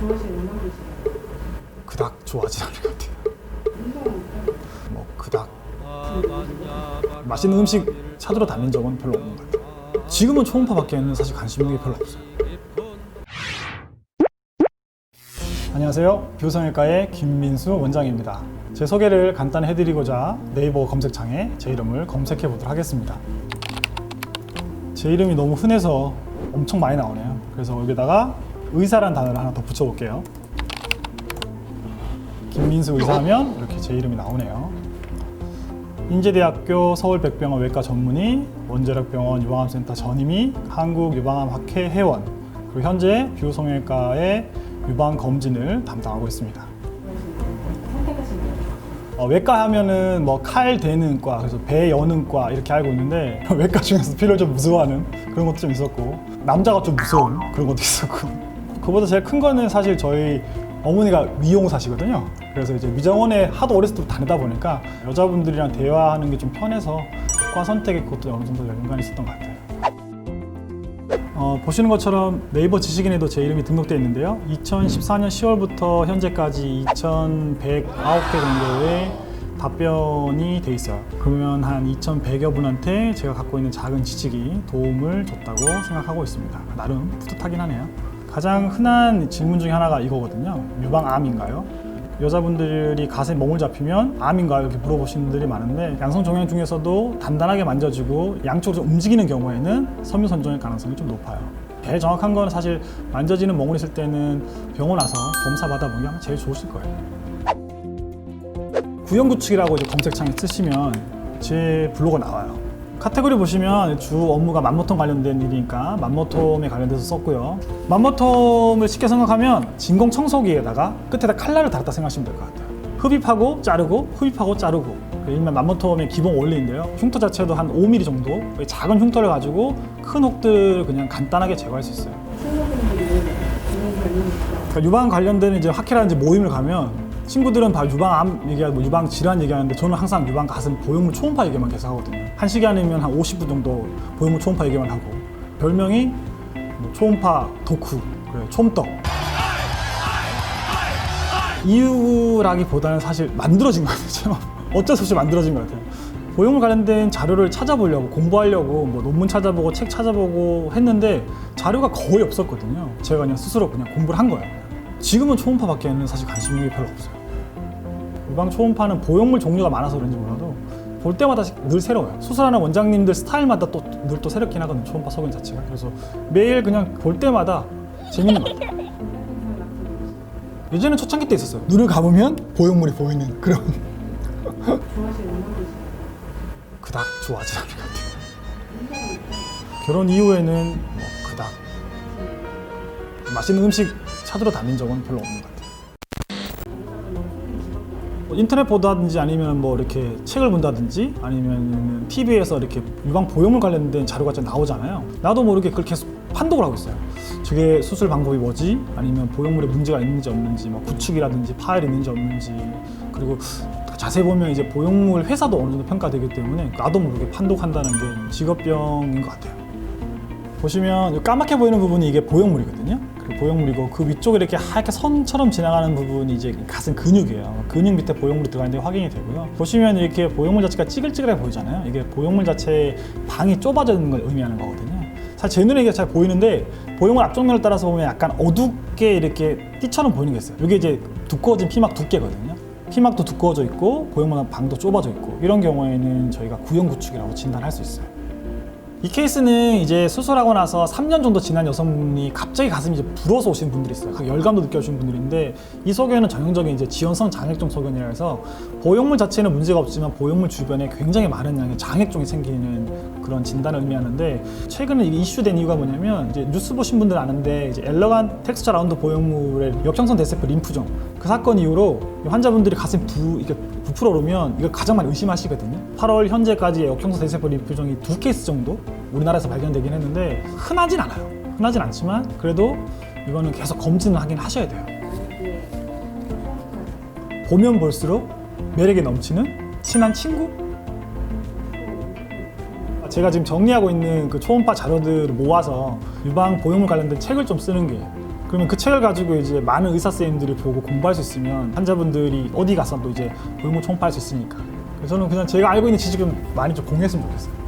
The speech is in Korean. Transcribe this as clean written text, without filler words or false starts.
좋아하시는 음악 드시나요? 그닥 좋아하지 않을 것 같아요. 뭐 그닥 맛있는 음식 찾으러 다닌 적은 별로 없는 것 같아요. 지금은 초음파밖에는 사실 관심 있는 게 별로 없어요. 안녕하세요. 비우성형외과의 김민수 원장입니다. 제 소개를 간단히 해드리고자 네이버 검색창에 제 이름을 검색해 보도록 하겠습니다. 제 이름이 너무 흔해서 엄청 많이 나오네요. 그래서 여기다가 의사란 단어를 하나 더 붙여볼게요. 김민수 의사하면 이렇게 제 이름이 나오네요. 인제대학교 서울백병원 외과 전문의, 원자력병원 유방암센터 전임의, 한국유방암학회 회원, 그리고 현재 비우성형외과의 유방 검진을 담당하고 있습니다. 선택하신 거예요? 외과 하면은 뭐 칼 대는 과, 그래서 배 여는 과 이렇게 알고 있는데 외과 중에서 피를 좀 무서워하는 그런 것도 좀 있었고, 남자가 좀 무서운 그런 것도 있었고, 그보다 제일 큰 거는 사실 저희 어머니가 미용사시거든요. 그래서 이제 미정원에 하도 어렸을 때부터 다니다 보니까 여자분들이랑 대화하는 게 좀 편해서 과 선택에 그것도 어느 정도 연관이 있었던 것 같아요. 보시는 것처럼 네이버 지식인에도 제 이름이 등록되어 있는데요. 2014년 10월부터 현재까지 2,109개 정도의 답변이 돼 있어요. 그러면 한 2,100여 분한테 제가 갖고 있는 작은 지식이 도움을 줬다고 생각하고 있습니다. 나름 뿌듯하긴 하네요. 가장 흔한 질문 중에 하나가 이거거든요. 유방암인가요? 여자분들이 가슴에 멍을 잡히면 암인가요? 이렇게 물어보시는 분들이 많은데, 양성 종양 중에서도 단단하게 만져지고 양쪽으로 좀 움직이는 경우에는 섬유선종일 가능성이 좀 높아요. 제일 정확한 건 사실 만져지는 멍을 있을 때는 병원 와서 검사 받아보면 제일 좋으실 거예요. 구형구축이라고 이제 검색창에 쓰시면 제 블로그가 나와요. 카테고리 보시면 주 업무가 맘모톰 관련된 일이니까 맘모톰에 관련돼서 썼고요. 맘모톰을 쉽게 생각하면 진공 청소기에다가 끝에다 칼날을 달았다 생각하시면 될 것 같아요. 흡입하고 자르고 흡입하고 자르고, 일명 맘모톰의 기본 원리인데요. 흉터 자체도 한 5mm 정도 작은 흉터를 가지고 큰 혹들을 그냥 간단하게 제거할 수 있어요. 친구분들이 유방 관련이니까 그러니까 유방 관련된 이제 학회라든지 모임을 가면 친구들은 다 유방암 얘기하고 뭐 유방 질환 얘기하는데, 저는 항상 유방 가슴 보형물 초음파 얘기만 계속 하거든요. 한 시간이면 한 50분 정도 보형물 초음파 얘기만 하고, 별명이 뭐 초음파 덕후, 그래요. 촘떡. 이유라기보다는 사실 만들어진 거 같아요. 어쩔 수 없이 만들어진 것 같아요. 보형물 관련된 자료를 찾아보려고, 공부하려고 뭐 논문 찾아보고 책 찾아보고 했는데 자료가 거의 없었거든요. 제가 그냥 스스로 그냥 공부를 한 거예요. 지금은 초음파밖에는 사실 관심 있는 게 별로 없어요. 유방 초음파는 보형물 종류가 많아서 그런지 몰라도 볼 때마다 늘 새로워요. 수술하는 원장님들 스타일마다 또 늘 또 새롭긴 하거든요. 초음파 소견 자체가. 그래서 매일 그냥 볼 때마다 재밌는 것 같아요. 예전에 초창기 때 있었어요. 눈을 감으면 보형물이 보이는 그런. 좋아하시는 음악 드시나요? 그닥 좋아하지 않을 것 같아요. 결혼 이후에는 뭐 그닥 맛있는 음식 찾으러 다닌 적은 별로 없는 것 같아요. 인터넷 보다든지 아니면 뭐 이렇게 책을 본다든지 아니면 TV에서 이렇게 유방 보형물 관련된 자료가 좀 나오잖아요. 나도 모르게 그걸 계속 판독을 하고 있어요. 저게 수술 방법이 뭐지? 아니면 보형물에 문제가 있는지 없는지, 뭐 구축이라든지 파열이 있는지 없는지, 그리고 자세히 보면 이제 보형물 회사도 어느 정도 평가되기 때문에 나도 모르게 판독한다는 게 직업병인 것 같아요. 보시면 까맣게 보이는 부분이 이게 보형물이거든요. 보형물이고, 그 위쪽에 이렇게 하얗게 선처럼 지나가는 부분이 이제 가슴 근육이에요. 근육 밑에 보형물이 들어가 있는 게 확인이 되고요. 보시면 이렇게 보형물 자체가 찌글찌글하게 보이잖아요. 이게 보형물 자체의 방이 좁아져 있는 걸 의미하는 거거든요. 사실 제 눈에 이게 잘 보이는데, 보형물 앞쪽면을 따라서 보면 약간 어둡게 이렇게 띠처럼 보이는 게 있어요. 이게 이제 두꺼워진 피막 두께거든요. 피막도 두꺼워져 있고 보형물 방도 좁아져 있고, 이런 경우에는 저희가 구형구축이라고 진단할 수 있어요. 이 케이스는 이제 수술하고 나서 3년 정도 지난 여성분이 갑자기 가슴이 이제 불어서 오시는 분들이 있어요. 열감도 느껴지는 분들인데, 이 소견은 전형적인 이제 지원성 장액종 소견이라 해서 보형물 자체는 문제가 없지만 보형물 주변에 굉장히 많은 양의 장액종이 생기는 그런 진단을 의미하는데, 최근에 이게 이슈된 이유가 뭐냐면, 이제 뉴스 보신 분들은 아는데 이제 엘러간 텍스처 라운드 보형물의 역형성 대세포 림프종, 그 사건 이후로 환자분들이 가슴 이게 부풀어 오르면 이걸 가장 많이 의심하시거든요. 8월 현재까지 역형성 대세포 림프종이 2케이스 정도 우리나라에서 발견되긴 했는데, 흔하진 않아요. 흔하진 않지만 그래도 이거는 계속 검진을 하긴 하셔야 돼요. 보면 볼수록 매력이 넘치는 친한 친구? 제가 지금 정리하고 있는 그 초음파 자료들을 모아서 유방 보형물 관련된 책을 좀 쓰는 게, 그러면 그 책을 가지고 이제 많은 의사 선생님들이 보고 공부할 수 있으면 환자분들이 어디 가서도 이제 보형물 초음파할 수 있으니까. 그래서 저는 그냥 제가 알고 있는 지식은 많이 좀 공유했으면 좋겠어요.